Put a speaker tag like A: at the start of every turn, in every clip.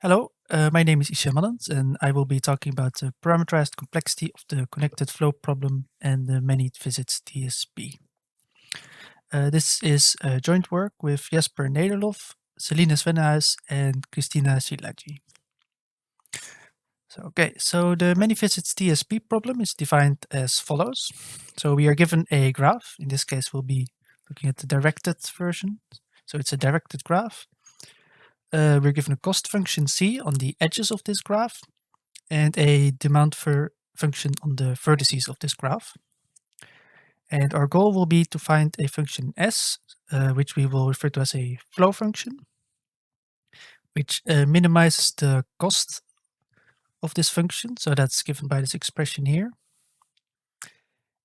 A: Hello, my name is Isja Mannens, and I will be talking about the parameterized complexity of the connected flow problem and the many visits TSP. This is a joint work with Jesper Nederlof, Céline Swennenhuis, and Krisztina Szilagyi. So the many visits TSP problem is defined as follows. So we are given a graph. In this case, we'll be looking at the directed version. So it's a directed graph. We're given a cost function C on the edges of this graph and a demand function on the vertices of this graph. And our goal will be to find a function S, which we will refer to as a flow function, which minimizes the cost of this function. So that's given by this expression here.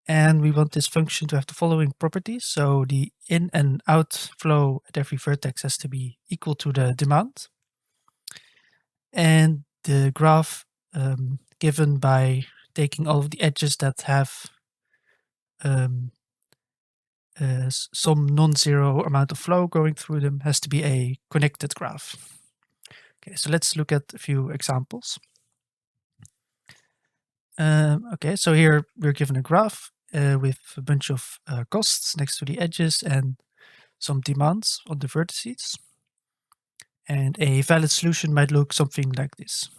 A: And we want this function to have the following properties. So the in and out flow at every vertex has to be equal to the demand. And the graph given by taking all of the edges that have some non-zero amount of flow going through them has to be a connected graph. Okay, so let's look at a few examples. Okay, so here we're given a graph with a bunch of costs next to the edges and some demands on the vertices. And a valid solution might look something like this.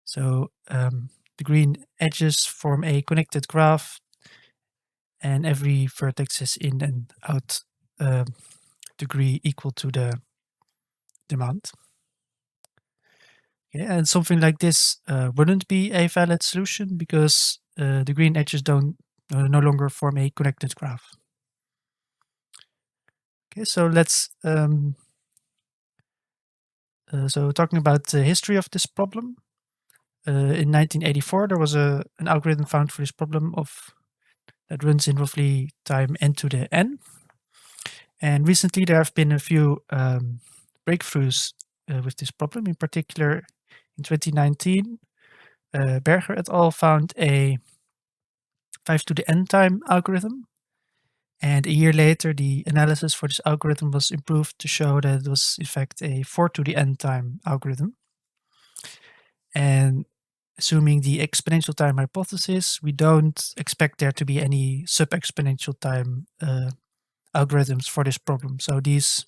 A: So the green edges form a connected graph, and every vertex is in and out degree equal to the demand. Yeah, and something like this wouldn't be a valid solution because the green edges don't no longer form a connected graph. Okay, so let's so talking about the history of this problem. In 1984, there was an algorithm found for this problem that runs in roughly time n to the n. And recently, there have been a few breakthroughs with this problem. In particular, in 2019, Berger et al. Found a 5 to the n time algorithm. And a year later, the analysis for this algorithm was improved to show that it was, in fact, a 4 to the n time algorithm. And assuming the exponential time hypothesis, we don't expect there to be any sub-exponential time algorithms for this problem. So these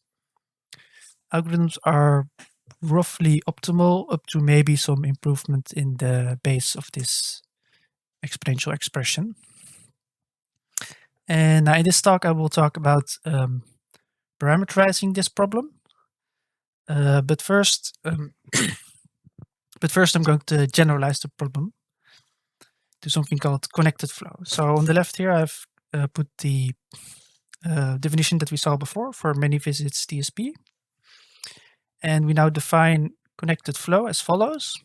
A: algorithms are roughly optimal up to maybe some improvement in the base of this exponential expression. And now in this talk, I will talk about parameterizing this problem. But first, I'm going to generalize the problem to something called connected flow. So on the left here, I've put the definition that we saw before for many visits TSP. And we now define connected flow as follows.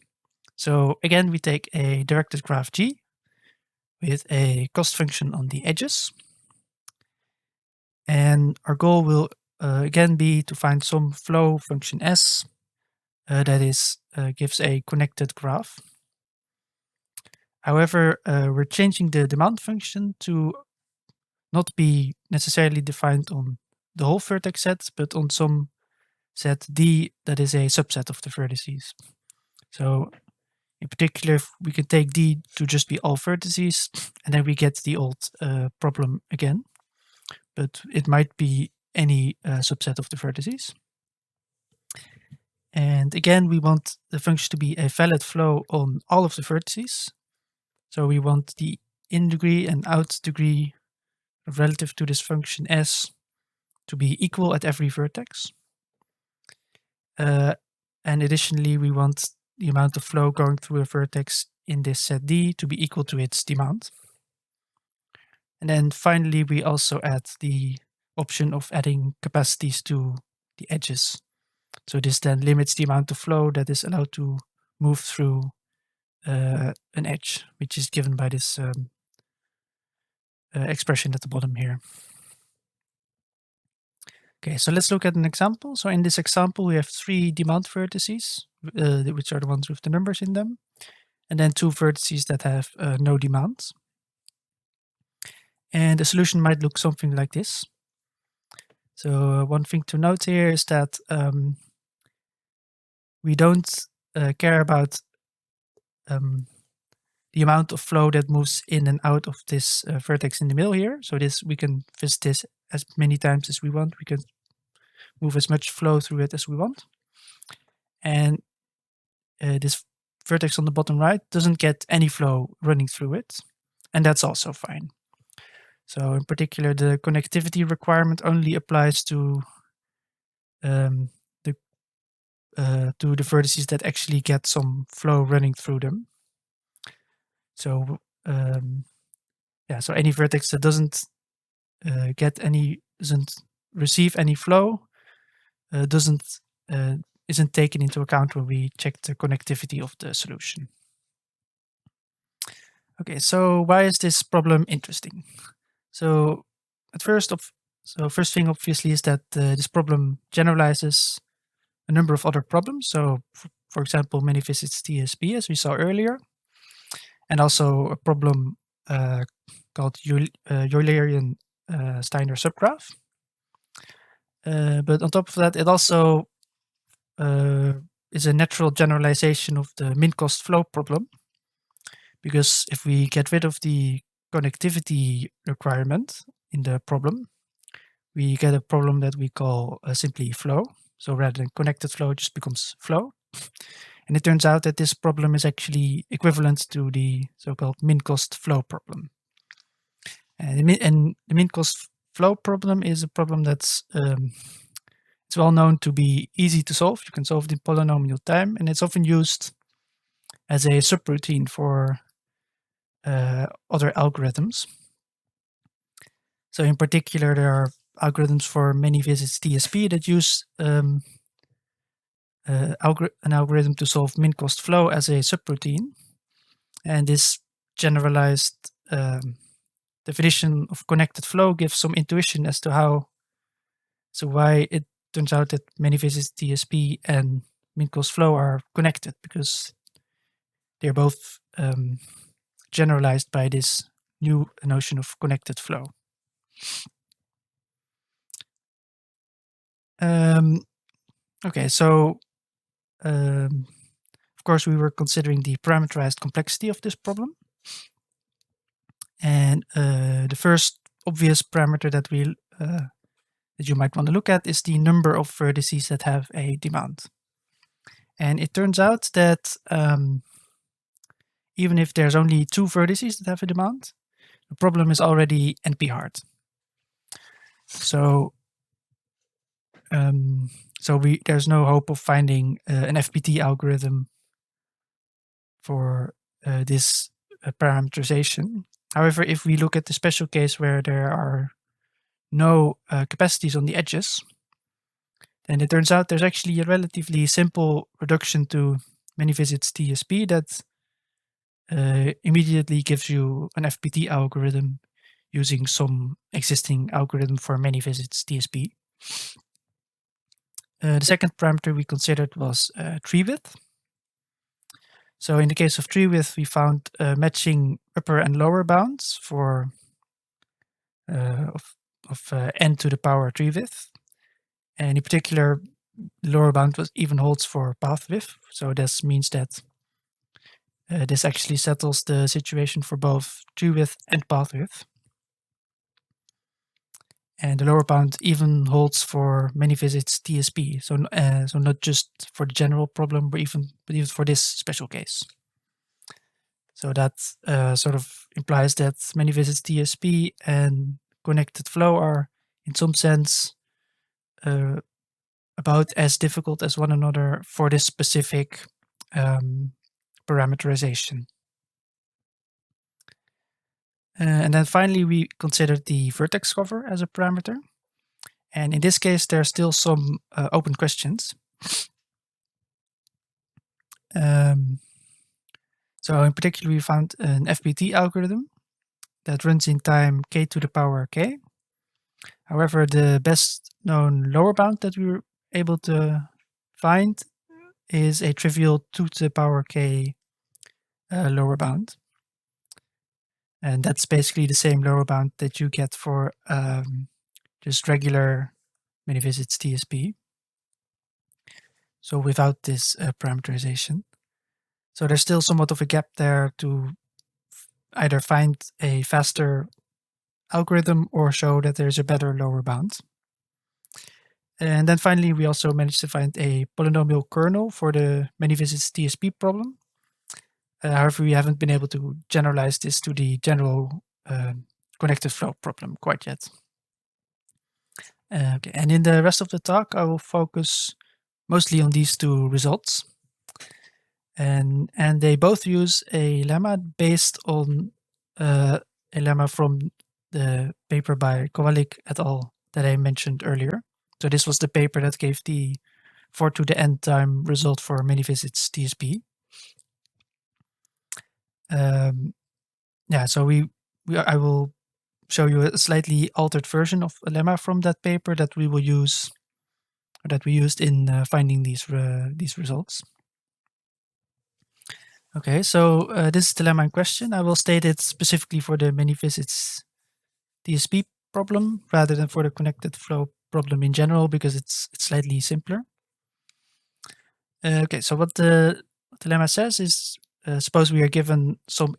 A: So again, we take a directed graph G with a cost function on the edges. And our goal will again be to find some flow function S that gives a connected graph. However, we're changing the demand function to not be necessarily defined on the whole vertex set, but on some set D that is a subset of the vertices. So in particular, we can take D to just be all vertices, and then we get the old problem again. But it might be any subset of the vertices. And again, we want the function to be a valid flow on all of the vertices. So we want the in degree and out degree relative to this function S to be equal at every vertex. And additionally, we want the amount of flow going through a vertex in this set D to be equal to its demand. And then finally, we also add the option of adding capacities to the edges. So this then limits the amount of flow that is allowed to move through an edge, which is given by this expression at the bottom here. Okay, so let's look at an example. So in this example, we have 3 demand vertices, which are the ones with the numbers in them, and then 2 vertices that have no demands. And the solution might look something like this. So one thing to note here is that we don't care about the amount of flow that moves in and out of this vertex in the middle here. So this, we can visit this as many times as we want. We can move as much flow through it as we want. And this vertex on the bottom right doesn't get any flow running through it. And that's also fine. So in particular, the connectivity requirement only applies to the vertices that actually get some flow running through them. So yeah, so any vertex that doesn't receive any flow isn't taken into account when we check the connectivity of the solution. Okay, so why is this problem interesting? So first thing obviously is that this problem generalizes a number of other problems. So for example, many visits TSP, as we saw earlier, and also a problem called Eulerian Steiner subgraph. But on top of that, it also is a natural generalization of the min-cost flow problem, because if we get rid of the connectivity requirement in the problem, we get a problem that we call simply flow. So rather than connected flow, it just becomes flow. And it turns out that this problem is actually equivalent to the so-called min-cost flow problem. And the min-cost flow problem is a problem that's it's well known to be easy to solve. You can solve it in polynomial time, and it's often used as a subroutine for other algorithms. So in particular, there are algorithms for many visits TSP that use an algorithm to solve min-cost flow as a subroutine. And this generalized definition of connected flow gives some intuition as to why it turns out that many visits TSP and min-cost flow are connected, because they're both generalized by this new notion of connected flow. Okay, so of course we were considering the parameterized complexity of this problem. And the first obvious parameter that you might want to look at is the number of vertices that have a demand. And it turns out that even if there's only 2 vertices that have a demand, the problem is already NP-hard. So there's no hope of finding an FPT algorithm for this parameterization. However, if we look at the special case where there are no capacities on the edges, then it turns out there's actually a relatively simple reduction to many visits TSP that immediately gives you an FPT algorithm using some existing algorithm for many visits TSP. The second parameter we considered was tree width. So in the case of tree width, we found matching upper and lower bounds for n to the power tree width. And in particular, the lower bound even holds for path width. So this means that this actually settles the situation for both tree width and path width. And the lower bound even holds for many visits TSP. So not just for the general problem, but even for this special case. So that sort of implies that many visits TSP and connected flow are, in some sense, about as difficult as one another for this specific parameterization. And then finally, we considered the vertex cover as a parameter. And in this case, there are still some open questions. So in particular, we found an FPT algorithm that runs in time k to the power k. However, the best known lower bound that we were able to find is a trivial 2 to the power k lower bound. And that's basically the same lower bound that you get for just regular many visits TSP. so without this parameterization. So there's still somewhat of a gap there to either find a faster algorithm or show that there's a better lower bound. And then finally, we also managed to find a polynomial kernel for the many visits TSP problem. However, we haven't been able to generalize this to the general connected flow problem quite yet. Okay, and in the rest of the talk, I will focus mostly on these two results. And they both use a lemma based on a lemma from the paper by Kowalik et al. That I mentioned earlier. So this was the paper that gave the 4 to the n time result for many visits TSP. Yeah, so I will show you a slightly altered version of a lemma from that paper that we will use, or that we used in finding these results. Okay, so this is the lemma in question. I will state it specifically for the many visits TSP problem rather than for the connected flow problem in general because it's slightly simpler. Okay, so what the lemma says is, suppose we are given some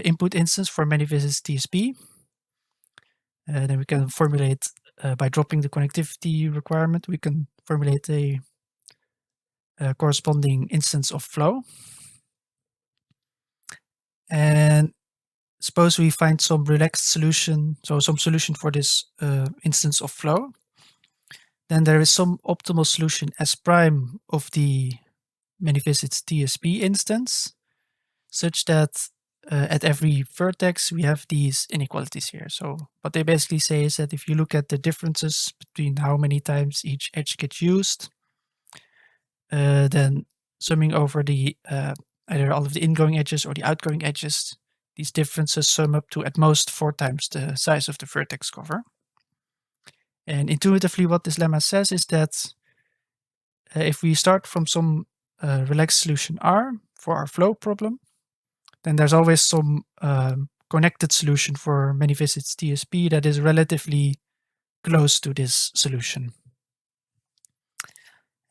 A: input instance for many visits TSP. Then we can formulate, by dropping the connectivity requirement, we can formulate a corresponding instance of flow. And suppose we find some relaxed solution, so some solution for this instance of flow. Then there is some optimal solution S prime of the many visits TSP instance, such that at every vertex we have these inequalities here. So what they basically say is that if you look at the differences between how many times each edge gets used, then summing over the either all of the ingoing edges or the outgoing edges, these differences sum up to at most 4 times the size of the vertex cover. And intuitively what this lemma says is that if we start from some relaxed solution R for our flow problem, then there's always some connected solution for many visits TSP that is relatively close to this solution.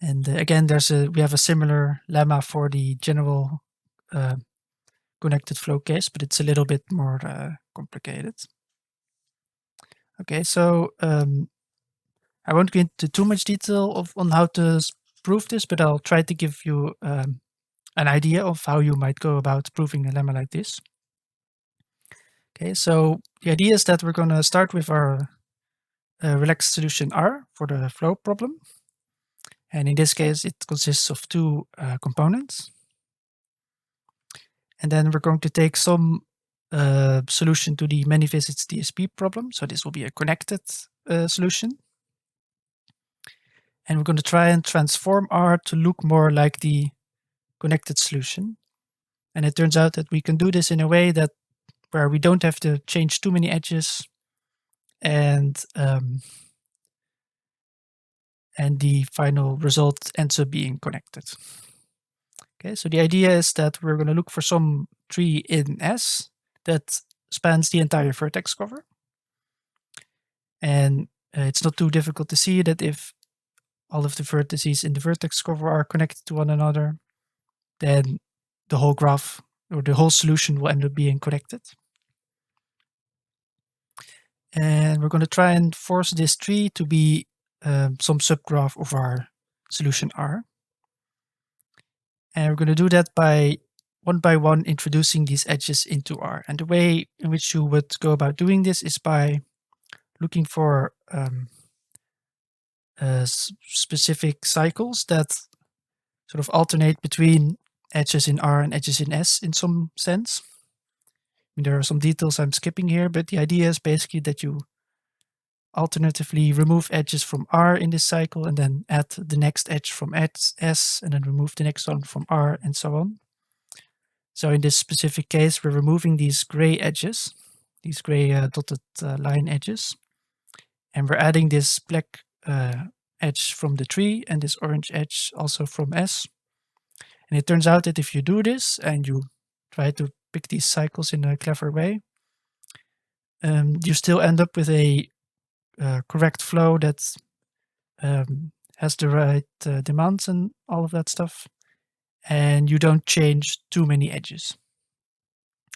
A: And again, we have a similar lemma for the general connected flow case, but it's a little bit more complicated. Okay, so I won't go into too much detail on how to prove this, but I'll try to give you an idea of how you might go about proving a lemma like this. Okay, so the idea is that we're going to start with our relaxed solution R for the flow problem. And in this case, it consists of 2 components. And then we're going to take some solution to the many visits TSP problem. So this will be a connected solution. And we're going to try and transform R to look more like the connected solution. And it turns out that we can do this in a way that where we don't have to change too many edges, and the final result ends up being connected. Okay, so the idea is that we're going to look for some tree in S that spans the entire vertex cover. And it's not too difficult to see that if all of the vertices in the vertex cover are connected to one another, then the whole graph or the whole solution will end up being connected. And we're going to try and force this tree to be some subgraph of our solution R. And we're going to do that by one introducing these edges into R. And the way in which you would go about doing this is by looking for specific cycles that sort of alternate between edges in R and edges in S in some sense. I mean, there are some details I'm skipping here, but the idea is basically that you alternatively remove edges from R in this cycle and then add the next edge from S and then remove the next one from R and so on. So in this specific case, we're removing these gray edges, these gray dotted line edges, and we're adding this black edge from the tree and this orange edge also from S. And it turns out that if you do this and you try to pick these cycles in a clever way, you still end up with a correct flow that has the right demands and all of that stuff, and you don't change too many edges.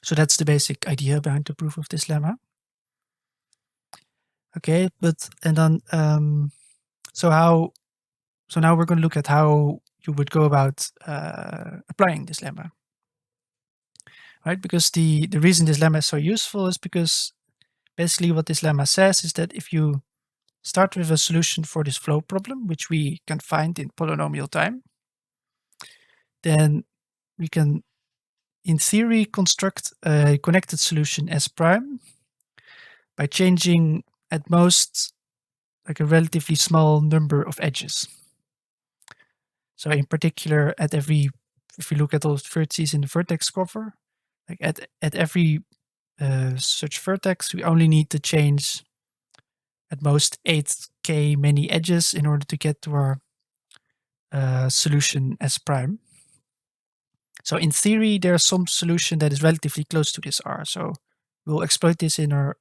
A: So that's the basic idea behind the proof of this lemma. Okay, so now we're going to look at how you would go about applying this lemma, right? Because the reason this lemma is so useful is because basically what this lemma says is that if you start with a solution for this flow problem, which we can find in polynomial time, then we can, in theory, construct a connected solution S prime by changing at most like a relatively small number of edges. So in particular, if we look at those vertices in the vertex cover, like at every such vertex, we only need to change at most 8k many edges in order to get to our solution S prime. So in theory, there's some solution that is relatively close to this R. So we'll exploit this in our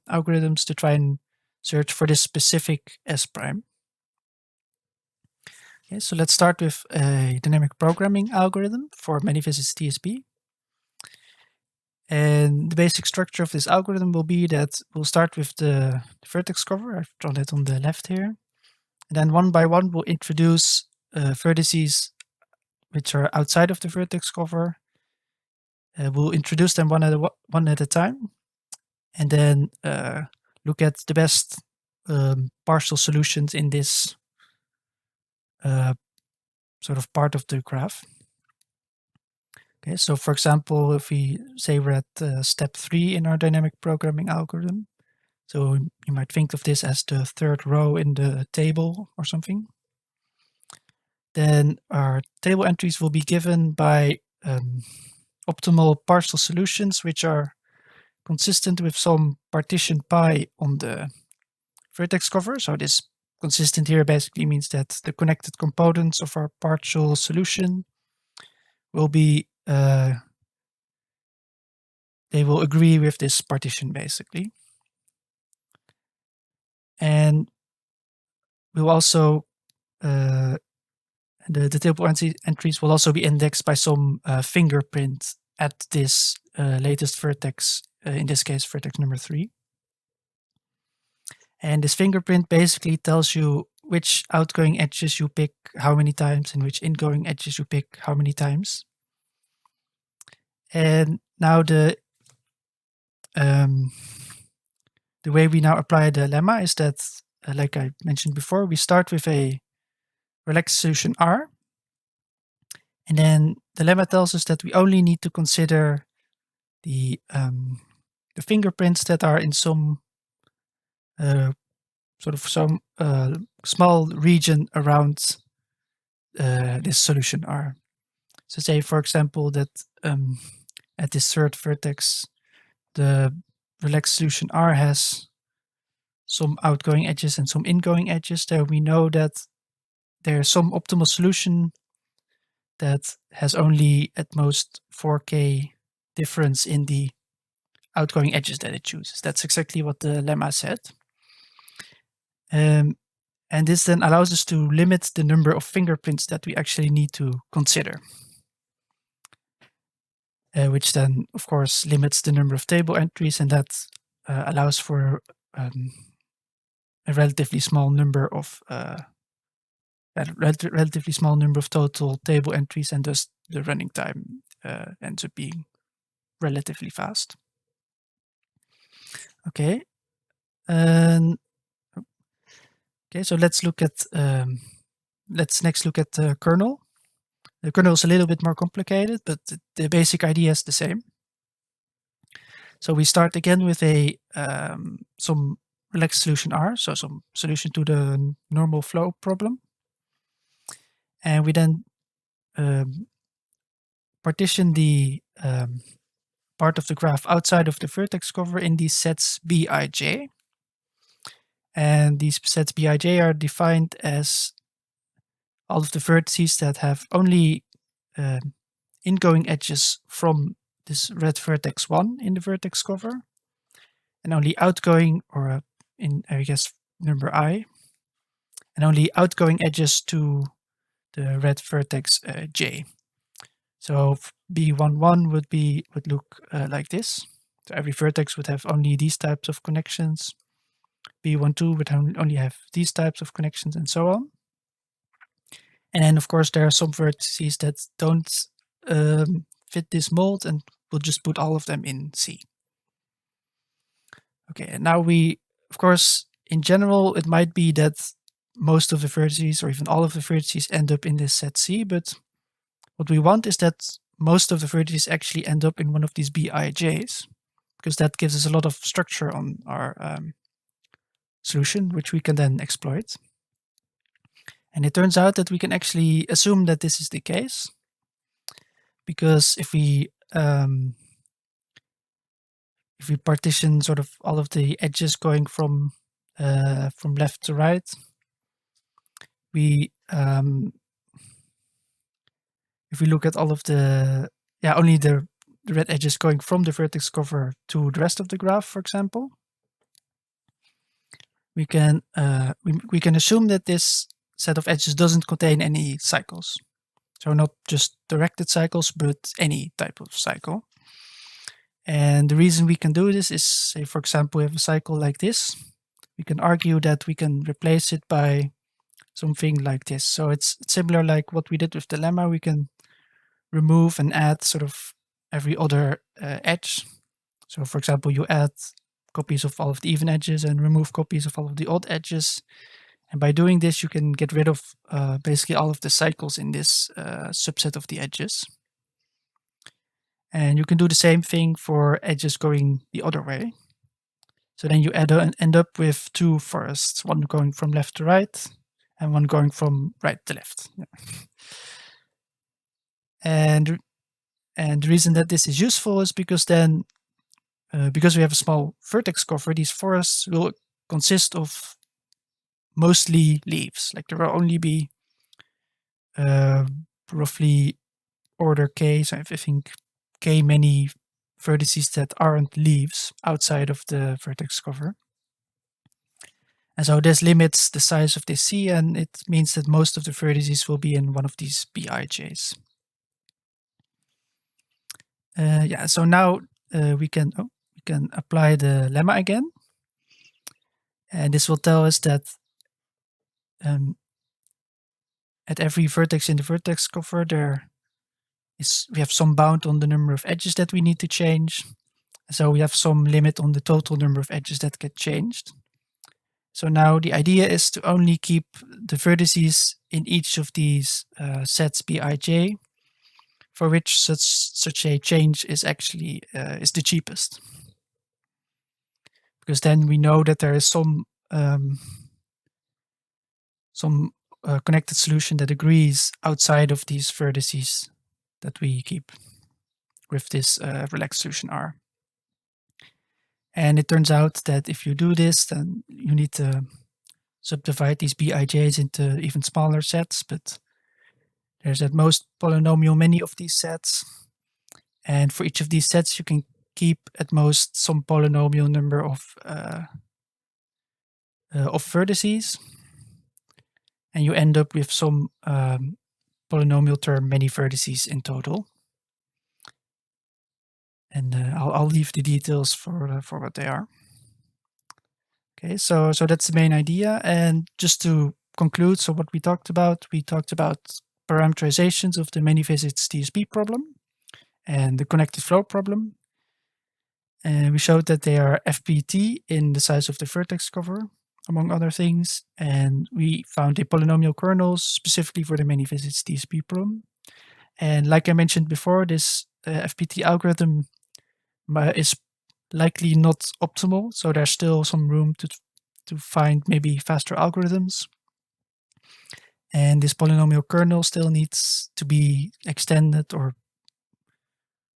A: algorithms to try and search for this specific S prime. Okay, so let's start with a dynamic programming algorithm for many visits TSP. And the basic structure of this algorithm will be that we'll start with the vertex cover. I've drawn it on the left here. And then one by one, we'll introduce vertices which are outside of the vertex cover. We'll introduce them one at a time, and then look at the best partial solutions in this sort of part of the graph. Okay, so for example, if we say we're at step 3 in our dynamic programming algorithm, so you might think of this as the third row in the table or something, then our table entries will be given by optimal partial solutions which are consistent with some partition pi on the vertex cover. So this consistent here basically means that the connected components of our partial solution will be they will agree with this partition basically. And we'll also the table entries will also be indexed by some fingerprint at this latest vertex, in this case vertex number 3. And this fingerprint basically tells you which outgoing edges you pick how many times and which ingoing edges you pick how many times. And now the way we now apply the lemma is that, like I mentioned before, we start with a relaxed solution R. And then the lemma tells us that we only need to consider the fingerprints that are in some small region around this solution R. So say, for example, that at this third vertex, the relaxed solution R has some outgoing edges and some ingoing edges. Then we know that there's some optimal solution that has only at most 4k difference in the outgoing edges that it chooses. That's exactly what the lemma said. And this then allows us to limit the number of fingerprints that we actually need to consider, which then, of course, limits the number of table entries, and that allows for a relatively small number of total table entries, and thus the running time ends up being relatively fast. Okay, so let's next look at the kernel. The kernel is a little bit more complicated, but the basic idea is the same. So we start again with some relaxed solution R, so some solution to the normal flow problem. And we then partition the part of the graph outside of the vertex cover in these sets Bij. And these sets Bij are defined as all of the vertices that have only ingoing edges from this red vertex 1 in the vertex cover, and only outgoing, or in, I guess, number I, and only outgoing edges to the red vertex j. So B11 would look like this. So every vertex would have only these types of connections. B12 would only have these types of connections, and so on. And then, of course, there are some vertices that don't fit this mold, and we'll just put all of them in C. Okay, and now of course, in general, it might be that most of the vertices, or even all of the vertices, end up in this set C, but what we want is that most of the vertices actually end up in one of these BIJs, because that gives us a lot of structure on our solution, which we can then exploit. And it turns out that we can actually assume that this is the case, because if we partition sort of all of the edges going from left to right, if we look at all of only the red edges going from the vertex cover to the rest of the graph, for example, we can assume that this set of edges doesn't contain any cycles. So not just directed cycles, but any type of cycle. And the reason we can do this is, say, for example, we have a cycle like this. We can argue that we can replace it by something like this. So it's similar like what we did with the lemma. We can remove and add sort of every other edge. So for example, you add copies of all of the even edges and remove copies of all of the odd edges. And by doing this, you can get rid of basically all of the cycles in this subset of the edges. And you can do the same thing for edges going the other way. So then you end up with two forests, one going from left to right and one going from right to left. Yeah. And the reason that this is useful is because then, because we have a small vertex cover, these forests will consist of mostly leaves. Like there will only be roughly order k, so I think k many vertices that aren't leaves outside of the vertex cover. And so this limits the size of this C, and it means that most of the vertices will be in one of these BIJs. So now we can apply the lemma again. And this will tell us that at every vertex in the vertex cover, we have some bound on the number of edges that we need to change. So we have some limit on the total number of edges that get changed. So now the idea is to only keep the vertices in each of these sets Bij, for which such a change is actually is the cheapest. Because then we know that there is some connected solution that agrees outside of these vertices that we keep with this relaxed solution R. And it turns out that if you do this, then you need to subdivide these Bij's into even smaller sets, but there's at most polynomial many of these sets. And for each of these sets, you can keep at most some polynomial number of vertices. And you end up with some polynomial term, many vertices in total. And I'll leave the details for what they are. Okay, so that's the main idea. And just to conclude, so what we talked about parameterizations of the many visits TSP problem and the connected flow problem. And we showed that they are FPT in the size of the vertex cover, among other things. And we found a polynomial kernels specifically for the many visits TSP problem. And like I mentioned before, this FPT algorithm is likely not optimal, so there's still some room to find maybe faster algorithms. And this polynomial kernel still needs to be extended, or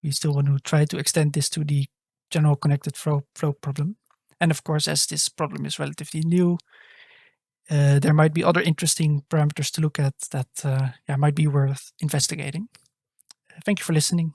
A: we still want to try to extend this to the general connected flow problem. And of course, as this problem is relatively new, there might be other interesting parameters to look at that might be worth investigating. Thank you for listening.